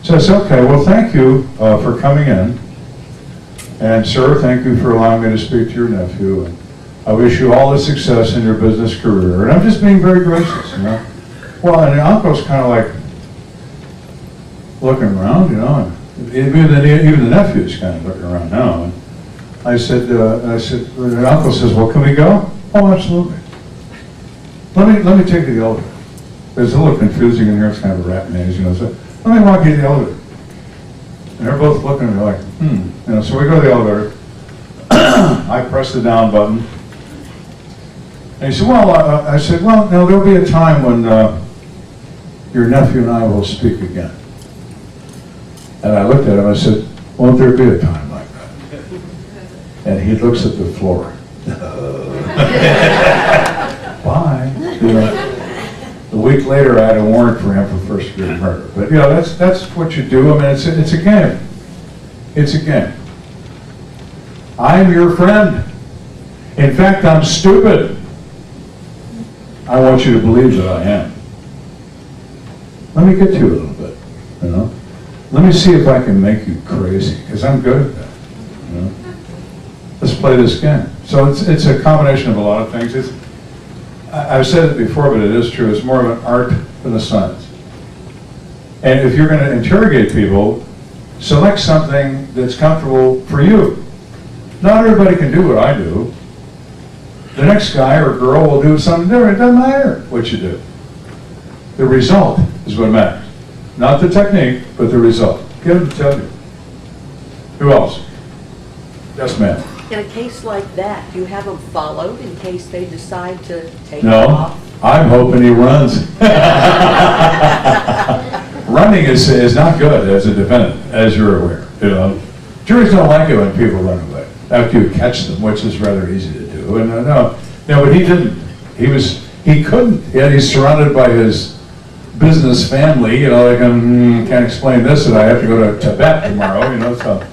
So I said, okay, well, thank you for coming in. And sir, thank you for allowing me to speak to your nephew. And I wish you all the success in your business career. And I'm just being very gracious, Well, and the uncle's kind of like looking around, and even the nephew's kind of looking around now. And I said, the uncle says, well, can we go? Oh, absolutely. Let me take you to the elevator. It's a little confusing in here, it's kind of a rat maze, so let me walk you to the elevator. And they're both looking at me like, so we go to the elevator. I press the down button. And he said, well, I said, well, no, there'll be a time when your nephew and I will speak again. And I looked at him, I said, won't there be a time like that? And he looks at the floor. Bye. A week later, I had a warrant for him for first-degree murder. But, you know, that's what you do. I mean, it's a game. It's a game. I'm your friend. In fact, I'm stupid. I want you to believe that I am. Let me get to you a little bit, you know? Let me see if I can make you crazy, because I'm good at that, you know? Let's play this game. So it's a combination of a lot of things. I've said it before, but it is true. It's more of an art than a science. And if you're going to interrogate people, select something that's comfortable for you. Not everybody can do what I do. The next guy or girl will do something different. It doesn't matter what you do. The result is what matters. Not the technique, but the result. Get them to tell you. Who else? Yes, ma'am. In a case like that, do you have them followed in case they decide to take No, off? I'm hoping he runs. Running is not good as a defendant, as you're aware. You know, juries don't like it when people run away after you catch them, which is rather easy to do. And no, but he didn't. He couldn't. Yet he's surrounded by his business family. You know, they can't explain this, and I have to go to Tibet tomorrow. You know, so.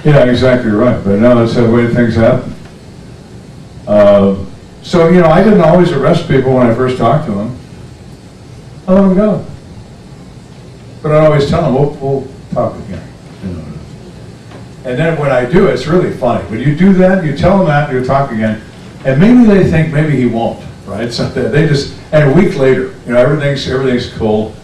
Yeah, exactly right. But no, that's the way things happen. So, you know, I didn't always arrest people when I first talked to them. I let them go. But I'd always tell them, we'll talk again. You know. And then when I do, it's really funny. When you do that, you tell them that, you talk again, and maybe they think maybe he won't, right? So they just, and a week later, you know, everything's cool.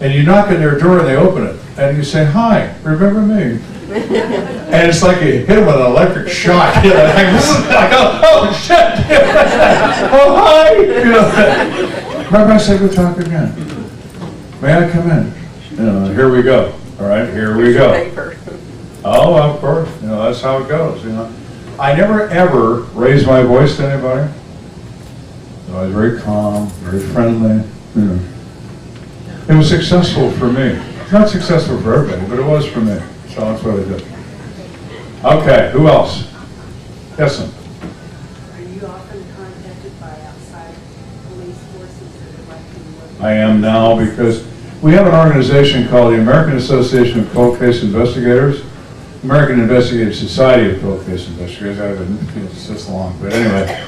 And you knock on their door and they open it. And you say, hi, remember me? And it's like you hit him with an electric shock. You know, like, oh shit! Oh hi! You know, remember I said we'll talk again. May I come in? You know, here we go. All right, here we go. Oh, of course. You know, that's how it goes. You know, I never ever raised my voice to anybody. I was very calm, very friendly. You know, it was successful for me. It's not successful for everybody, but it was for me. So that's what I did. Okay, who else? Yes, sir. Are you often contacted by outside police forces that would like to work? I am now because we have an organization called the American Association of Cold Case Investigators, American Investigative Society of Cold Case Investigators. I've been this long, but anyway,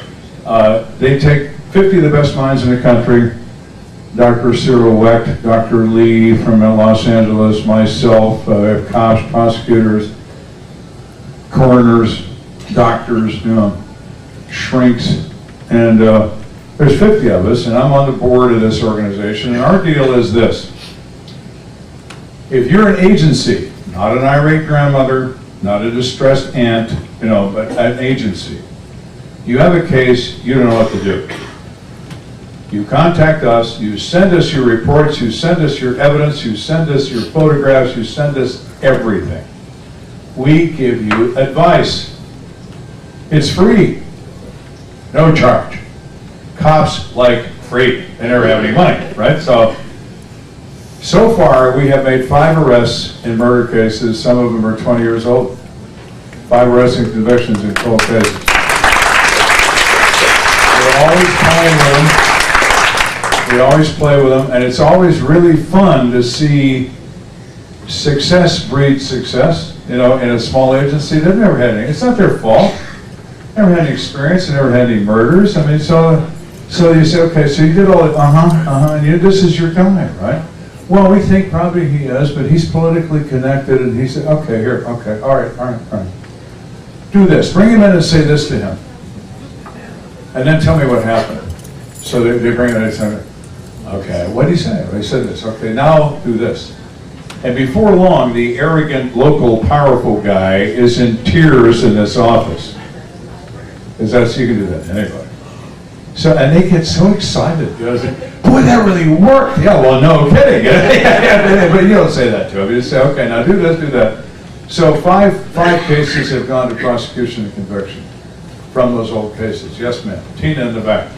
they take 50 of the best minds in the country. Dr. Cyril Wecht, Dr. Lee from Los Angeles, myself, we have cops, prosecutors, coroners, doctors, you know, shrinks, and there's 50 of us, and I'm on the board of this organization, and our deal is this. If you're an agency, not an irate grandmother, not a distressed aunt, you know, but an agency, you have a case, you don't know what to do. You contact us, you send us your reports, you send us your evidence, you send us your photographs, you send us everything. We give you advice. It's free. No charge. Cops like free. They never have any money, right? So far we have made 5 arrests in murder cases. Some of them are 20 years old. 5 arrests and convictions in cold cases. We're always playing with them. We always play with them, and it's always really fun to see success breed success. You know, in a small agency, they've never had any. It's not their fault. Never had any experience. They never had any murders. I mean, so you say, okay, so you did all that, and this is your guy, right? Well, we think probably he is, but he's politically connected, and he said, okay, here, okay, all right. Do this. Bring him in and say this to him, and then tell me what happened. So they bring it in and say, okay, what did he say? Well, he said this. Okay, now do this. And before long, the arrogant, local, powerful guy is in tears in this office. Because that's, you can do that to anybody. So, and they get so excited. You know, boy, that really worked. Yeah, well, no kidding. But you don't say that to them. You say, okay, now do this, do that. So five cases have gone to prosecution and conviction from those old cases. Yes, ma'am. Tina in the back.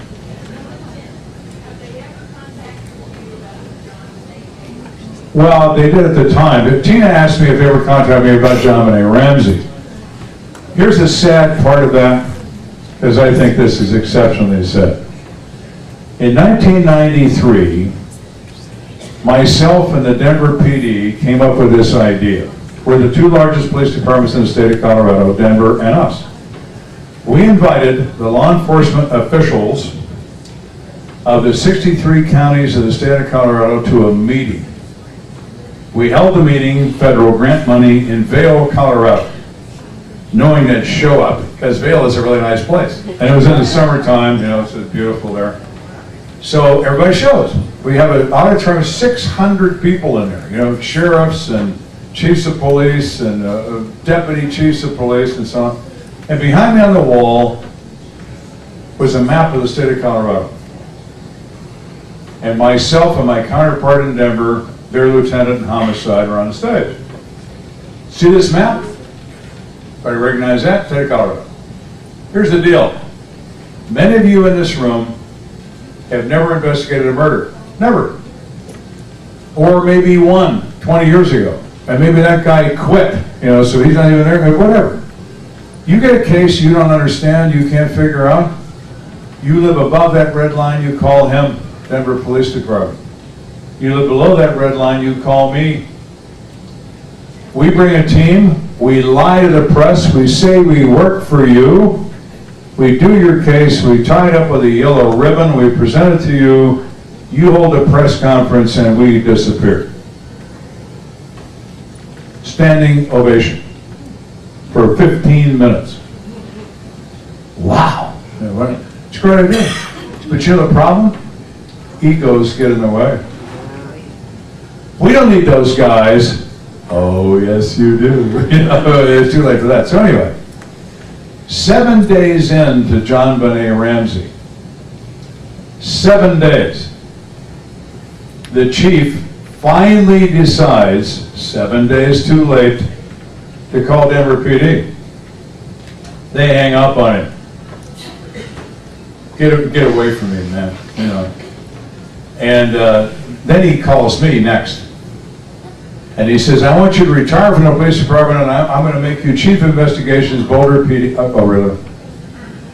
Well, they did at the time. But Tina asked me if they ever contacted me about John Benet Ramsey. Here's the sad part of that, because I think this is exceptionally sad. In 1993, myself and the Denver PD came up with this idea. We're the two largest police departments in the state of Colorado, Denver and us. We invited the law enforcement officials of the 63 counties of the state of Colorado to a meeting. We held the meeting, federal grant money, in Vail, Colorado, knowing that show up, because Vail is a really nice place. And it was in the summertime, you know, it's beautiful there. So everybody shows. We have an auditorium of 600 people in there, you know, sheriffs and chiefs of police and deputy chiefs of police and so on. And behind me on the wall was a map of the state of Colorado. And myself and my counterpart in Denver, their lieutenant in homicide, were on the stage. See this map? Everybody recognize that? State of Colorado. Here's the deal. Many of you in this room have never investigated a murder. Never. Or maybe one 20 years ago. And maybe that guy quit, you know, so he's not even there, whatever. You get a case you don't understand, you can't figure out, you live above that red line, you call him, Denver Police Department. You live below that red line, you call me. We bring a team, we lie to the press, we say we work for you, we do your case, we tie it up with a yellow ribbon, we present it to you, you hold a press conference, and we disappear. Standing ovation for 15 minutes. Wow. It's a great idea. But you know the problem? Egos get in the way. We don't need those guys. Oh, yes, you do. You know, it's too late for that. So anyway, 7 days into John Benet Ramsey, 7 days, the chief finally decides, 7 days too late, to call Denver PD. They hang up on him. Get away from me, man. You know. And then he calls me next. And he says, I want you to retire from the police department, and I'm going to make you chief investigations, Boulder PD. Oh, really?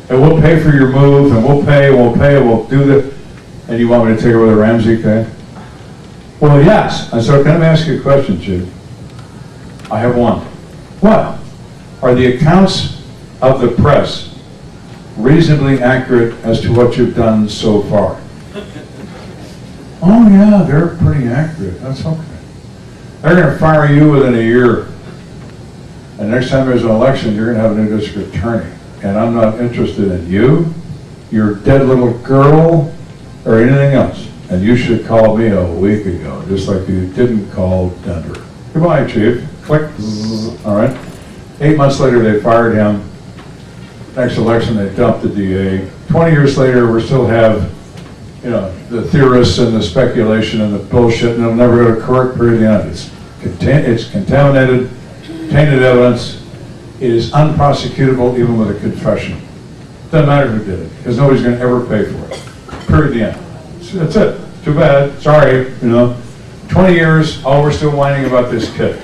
And we'll pay for your move, and we'll do the. And you want me to take over the Ramsey case? Well, yes. I said, can I ask you a question, Chief? I have one. What? Are the accounts of the press reasonably accurate as to what you've done so far? Oh, yeah, they're pretty accurate. That's okay. They're going to fire you within a year. And next time there's an election, you're going to have a new district attorney. And I'm not interested in you, your dead little girl, or anything else. And you should have called me a week ago, just like you didn't call Denver. Goodbye, Chief. Click. All right. 8 months later, they fired him. Next election, they dumped the DA. 20 years later, we still have, you know, the theorists and the speculation and the bullshit, and it'll never go to court, period, the end. It's contaminated, tainted evidence. It is unprosecutable even with a confession. Doesn't matter who did it, because nobody's going to ever pay for it. Period, the end. So that's it. Too bad. Sorry, you know. 20 years, oh, we're still whining about this kid.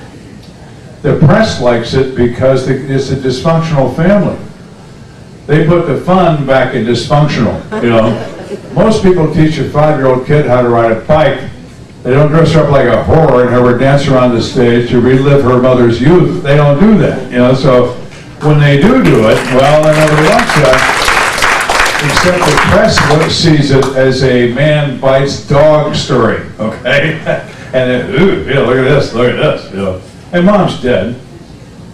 The press likes it because it's a dysfunctional family. They put the fun back in dysfunctional, you know. Most people teach a 5-year-old kid how to ride a bike. They don't dress her up like a whore and have her dance around the stage to relive her mother's youth. They don't do that, you know. So when they do it, well, then nobody likes that. Except the press sees it as a man bites dog story, okay? And then, ooh, yeah, look at this, you know. And mom's dead.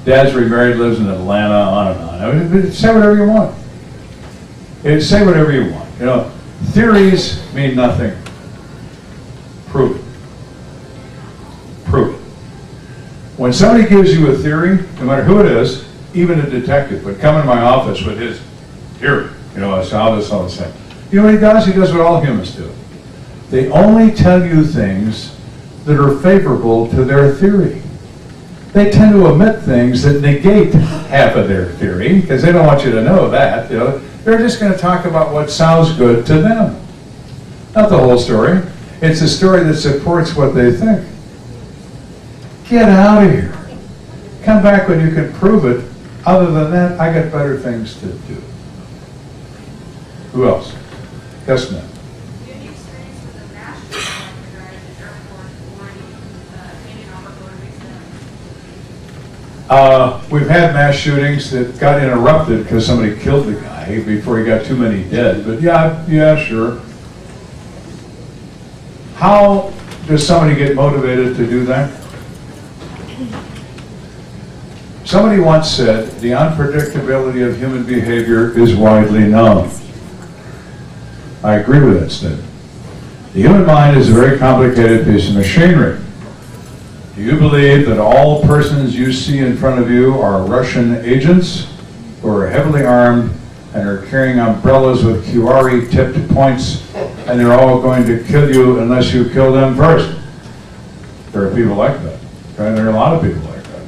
Dad's remarried, lives in Atlanta, on and on. I mean, say whatever you want. Say whatever you want. You know, theories mean nothing. Prove it. Prove it. When somebody gives you a theory, no matter who it is, even a detective would come in my office with his theory. You know, I saw this all the same. You know what he does? He does what all humans do. They only tell you things that are favorable to their theory. They tend to omit things that negate half of their theory, because they don't want you to know that. You know, they're just going to talk about what sounds good to them. Not the whole story. It's a story that supports what they think. Get out of here. Come back when you can prove it. Other than that, I got better things to do. Who else? Yes, ma'am. We've had mass shootings that got interrupted because somebody killed the guy before he got too many dead, but yeah, sure. How does somebody get motivated to do that? Somebody once said, the unpredictability of human behavior is widely known. I agree with that statement. The human mind is a very complicated piece of machinery. Do you believe that all persons you see in front of you are Russian agents who are heavily armed and are carrying umbrellas with Kiwari-tipped points, and they're all going to kill you unless you kill them first? There are people like that. Right? There are a lot of people like that.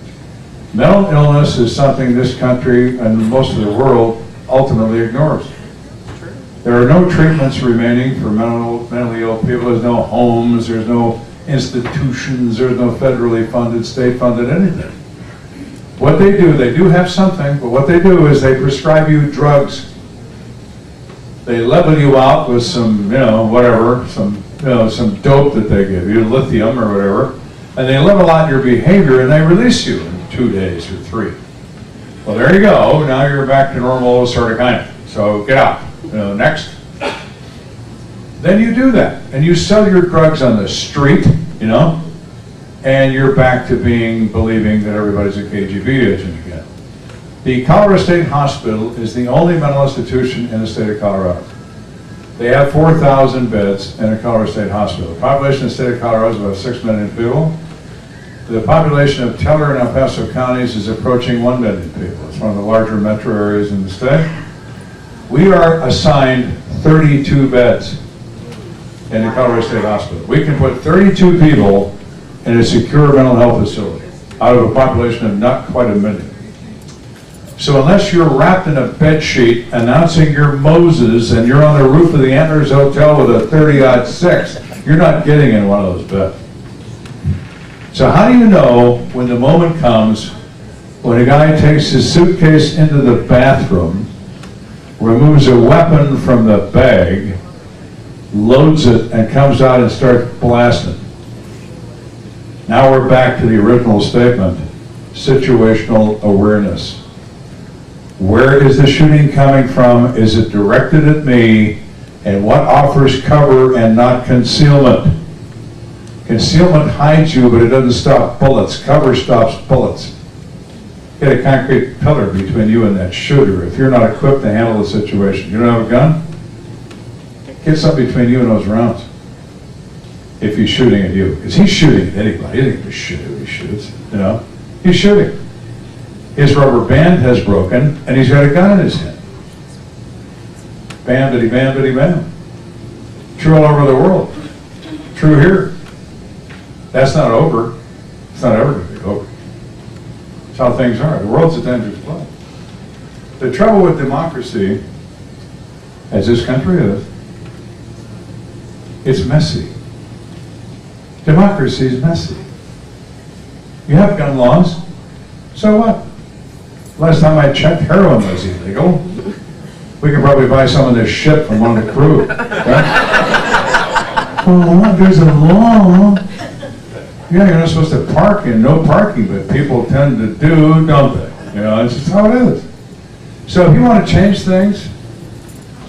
Mental illness is something this country and most of the world ultimately ignores. There are no treatments remaining for mentally ill people. There's no homes, there's no institutions, there's no federally funded, state-funded anything. What they do have something, but what they do is they prescribe you drugs. They level you out with some, whatever, some dope that they give you, lithium or whatever, and they level out your behavior and they release you in 2 days or 3. Well, there you go. Now you're back to normal, sort of, kind of. So get out. Next. Then you do that, and you sell your drugs on the street, and you're back to believing that everybody's a KGB agent again. The Colorado State Hospital is the only mental institution in the state of Colorado. They have 4,000 beds in a Colorado State Hospital. The population of the state of Colorado is about 6 million people. The population of Teller and El Paso counties is approaching 1 million people. It's one of the larger metro areas in the state. We are assigned 32 beds in the Colorado State Hospital. We can put 32 people in a secure mental health facility out of a population of not quite 1 million. So unless you're wrapped in a bed sheet announcing you're Moses and you're on the roof of the Antlers Hotel with a 30-06, you're not getting in one of those beds. So how do you know when the moment comes when a guy takes his suitcase into the bathroom, removes a weapon from the bag, loads it, and comes out and starts blasting? Now we're back to the original statement, situational awareness. Where is the shooting coming from? Is it directed at me? And what offers cover and not concealment? Concealment hides you, but it doesn't stop bullets. Cover stops bullets. Get a concrete pillar between you and that shooter. If you're not equipped to handle the situation, you don't have a gun? Get something between you and those rounds. If he's shooting at you. Because he's shooting at anybody. He doesn't give a shit who he shoots. He's shooting. His rubber band has broken, and he's got a gun in his hand. Bam, bitty, bam, bitty, bam. True all over the world. True here. That's not over. It's not ever going to be over. That's how things are. The world's a dangerous place. The trouble with democracy, as this country is, it's messy. Democracy is messy. You have gun laws, so what? Last time I checked, heroin was illegal. We could probably buy some of this shit from one of the crew. Right? Well, there's a law. Yeah, you're not supposed to park in, no parking, but people tend to do, don't they? It's just how it is. So if you want to change things,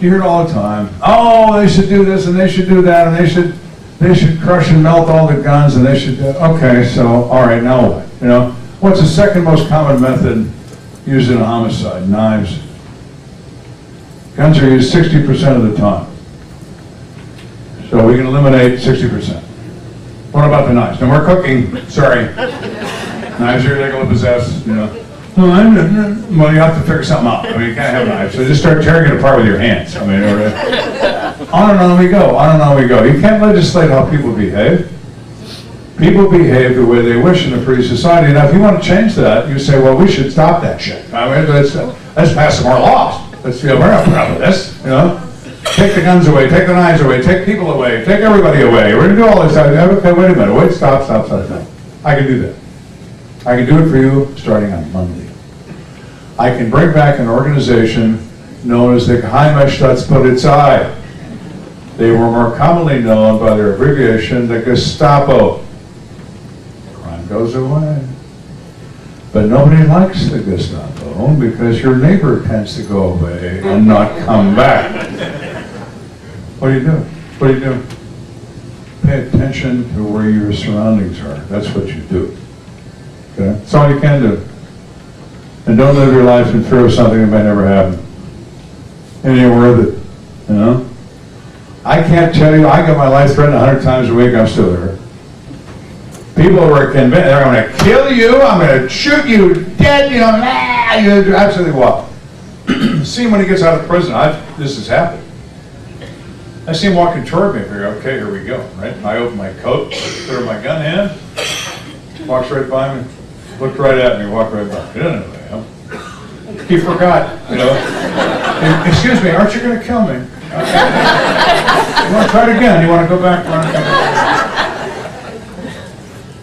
you hear it all the time. Oh, they should do this and they should do that and they should crush and melt all the guns and they should do, okay, so all right, now what? What's the second most common method used in a homicide? Knives. Guns are used 60% of the time. So we can eliminate 60%. What about the knives? No more cooking. Sorry. Knives are illegal to possess, Well, you have to figure something out. You can't have knives. So just start tearing it apart with your hands. On and on we go. On and on we go. You can't legislate how people behave. People behave the way they wish in a free society. Now, if you want to change that, you say, well, we should stop that shit. Let's pass some more laws. We're not putting up with this, Take the guns away, take the knives away, take people away, take everybody away. We're going to do all this. Okay, wait a minute. Wait, stop. I can do that. I can do it for you starting on Monday. I can bring back an organization known as the Geheimstaatspolizei. They were more commonly known by their abbreviation, the Gestapo. Crime goes away. But nobody likes the Gestapo because your neighbor tends to go away and not come back. What do you do? What do you do? Pay attention to where your surroundings are. That's what you do. Okay? That's all you can do. And don't live your life in fear of something that may never happen. It ain't worth it, you know? I can't tell you, I get my life threatened 100 times a week, I'm still there. People were convinced, they're going to kill you, I'm going to shoot you dead, you know, you're absolutely wild. See him when he gets out of prison, this has happened. I see him walking toward me, I figure, okay, here we go, right? I open my coat, throw my gun in, walks right by me, looked right at me, walked right by me. He doesn't know who I am. He forgot, you know. Excuse me, aren't you going to kill me? You want to try it again? You want to go back?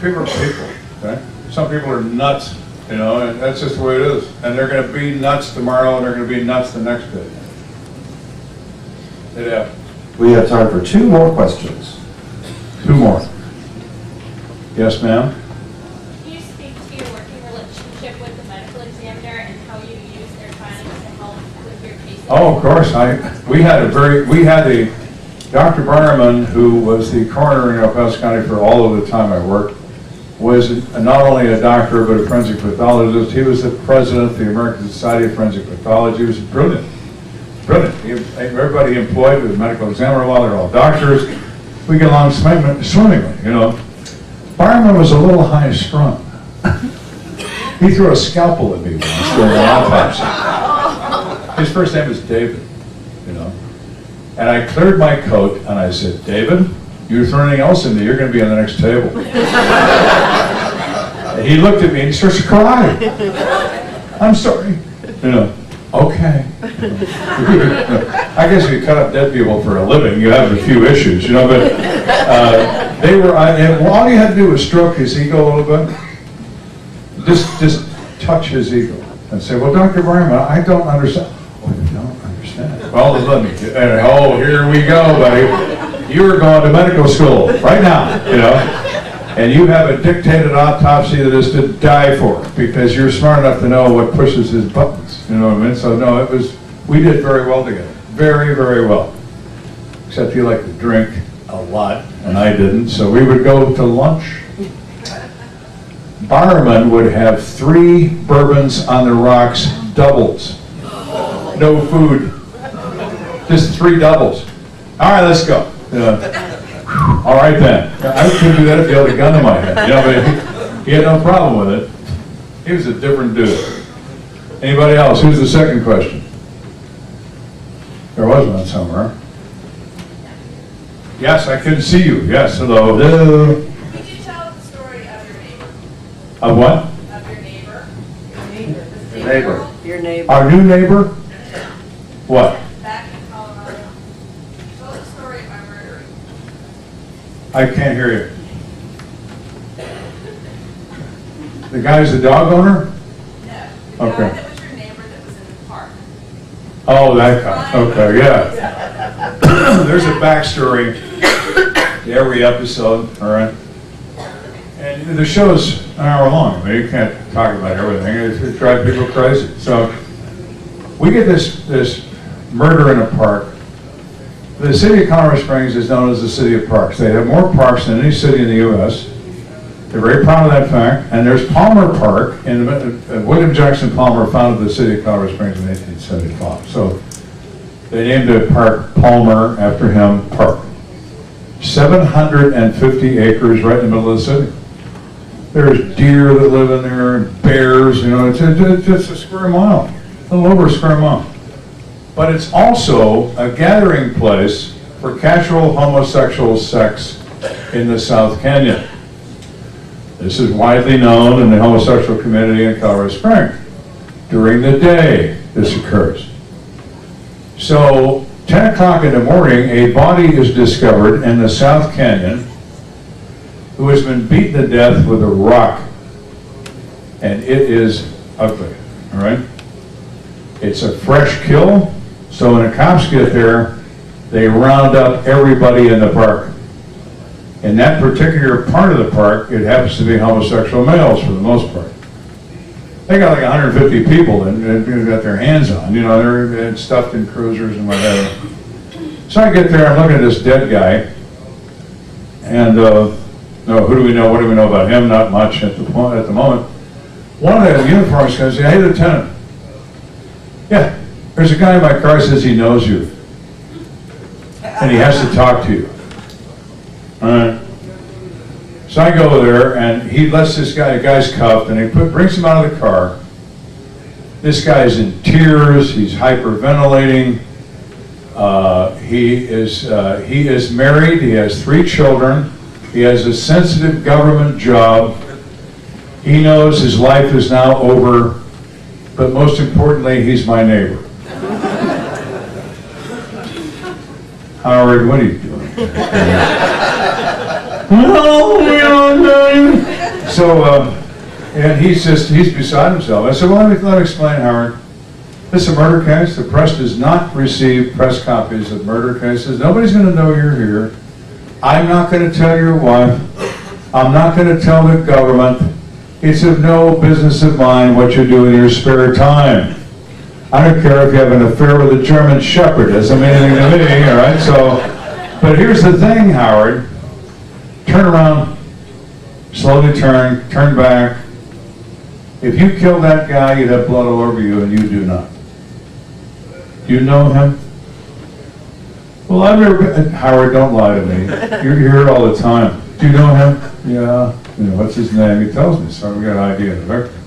People are people, okay? Some people are nuts, you know, and that's just the way it is. And they're going to be nuts tomorrow, and they're going to be nuts the next day. It happens. We have time for 2 more questions. 2 more. Yes, ma'am? Can you speak to your working relationship with the medical examiner and how you use their findings to help with your cases? Oh, of course. We had a Dr. Barman, who was the coroner in El Paso County for all of the time I worked, was not only a doctor but a forensic pathologist. He was the president of the American Society of Forensic Pathology. He was brilliant. Brilliant. Everybody employed with a medical examiner while they're all doctors. We get along swimmingly, you know. Barman was a little high strung. He threw a scalpel at me once during an autopsy. His first name was David, you know. And I cleared my coat and I said, David, you throw anything else in there, you're going to be on the next table. And he looked at me and he starts to cry. I'm sorry. You know, okay. I guess if you cut up dead people for a living, you have a few issues, you know, but they were, and all you had to do was stroke his ego a little bit. Just touch his ego and say, well, Dr. Barman, I don't understand. Oh, you don't understand? Well, let me, oh, here we go, buddy. You're going to medical school right now, you know, and you have a dictated autopsy that is to die for because you're smart enough to know what pushes his buttons, you know what I mean? So no, we did very well together, very, very well, except he liked to drink a lot and I didn't, so we would go to lunch. Barman would have 3 bourbons on the rocks, doubles, no food, just 3 doubles. All right, let's go. All right then. I couldn't do that if he held a gun to my head. You know, but he had no problem with it. He was a different dude. Anybody else? Who's the second question? There was one somewhere. Yes, I couldn't see you. Yes, hello. Hello. Could you tell the story of your neighbor? Of what? Of your neighbor? Your neighbor. Your neighbor. Our new neighbor? What? Back in Colorado. Tell the story of my murder. I can't hear you. The guy's the dog owner? No. The Okay. guy that was your neighbor that was in the park. Oh, that guy. Okay, yeah. There's a backstory to every episode, all right? And the show's an hour long. I mean, you can't talk about everything. It drives people crazy. So we get this murder in a park. The city of Colorado Springs is known as the city of parks. They have more parks than any city in the U.S. They're very proud of that fact. And there's Palmer Park, and William Jackson Palmer founded the city of Colorado Springs in 1875. So they named the park Palmer after him, Park. 750 acres right in the middle of the city. There's deer that live in there, and bears, you know, it's a square mile, a little over a square mile. But it's also a gathering place for casual homosexual sex in the South Canyon. This is widely known in the homosexual community in Colorado Springs. During the day, this occurs. So, 10 o'clock in the morning, a body is discovered in the South Canyon who has been beaten to death with a rock. And it is ugly, all right? It's a fresh kill, so when the cops get there, they round up everybody in the park. In that particular part of the park, it happens to be homosexual males for the most part. They got like 150 people and got their hands on, you know, they're stuffed in cruisers and whatever. So I get there, I'm looking at this dead guy, and no, who do we know? What do we know about him? Not much at the moment. One of the uniforms guys says, "Hey, Lieutenant, yeah, there's a guy in my car says he knows you, and he has to talk to you." All right. So I go there, and he lets the guy's cuffed, and he brings him out of the car. This guy's in tears. He's hyperventilating. He is married. He has 3 children. He has a sensitive government job. He knows his life is now over, but most importantly, he's my neighbor. Howard, what are you doing? So, and he's beside himself. I said, well, let me explain, Howard. This is a murder case. The press does not receive press copies of murder cases. Nobody's going to know you're here. I'm not going to tell your wife. I'm not going to tell the government. It's of no business of mine what you do in your spare time. I don't care if you have an affair with a German Shepherd. It doesn't mean anything to me, all right? So, but here's the thing, Howard. Turn around, slowly turn back. If you kill that guy, you'd have blood all over you, and you do not. Do you know him? Well, I've never been. Howard, don't lie to me. You're here all the time. Do you know him? Yeah. You know, what's his name? He tells me, so we got an idea of the victim.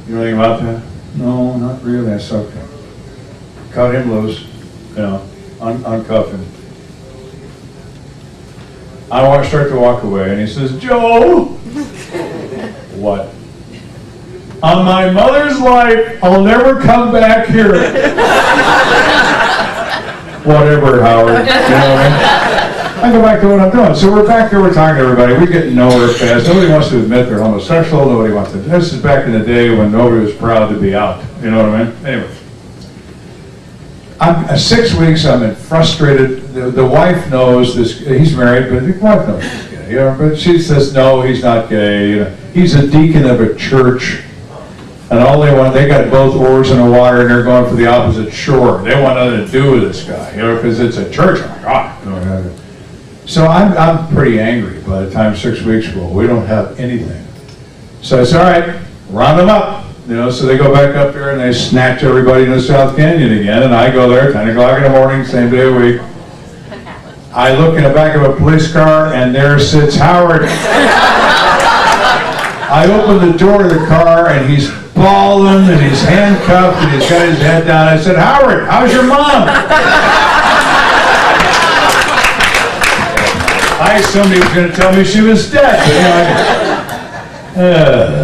You know anything about that? No, not really. That's okay. Cut him loose. You know, uncuff him. I start to walk away, and he says, Joe! What? On my mother's life, I'll never come back here. Whatever, Howard. You know what I mean? I go back to what I'm doing. So we're back there, we're talking to everybody. We're getting nowhere fast. Nobody wants to admit they're homosexual. Nobody wants to. This is back in the day when nobody was proud to be out. You know what I mean? Anyway. 6 weeks, I'm in frustrated. The wife knows this. He's married, but the wife knows he's gay. You know, but she says, no, he's not gay. You know, he's a deacon of a church. And all they got both oars in the water, and they're going for the opposite shore. They want nothing to do with this guy, you know, because it's a church. I'm like, God. So I'm pretty angry by the time 6 weeks roll. We don't have anything. So I said, all right, round them up. You know, so they go back up there and they snatch everybody in the South Canyon again. And I go there, 10 o'clock in the morning, same day of the week. I look in the back of a police car, and there sits Howard. I open the door of the car, and he's bawling, and he's handcuffed, and he's got his head down. I said, Howard, how's your mom? I assumed he was going to tell me she was dead. But, you know,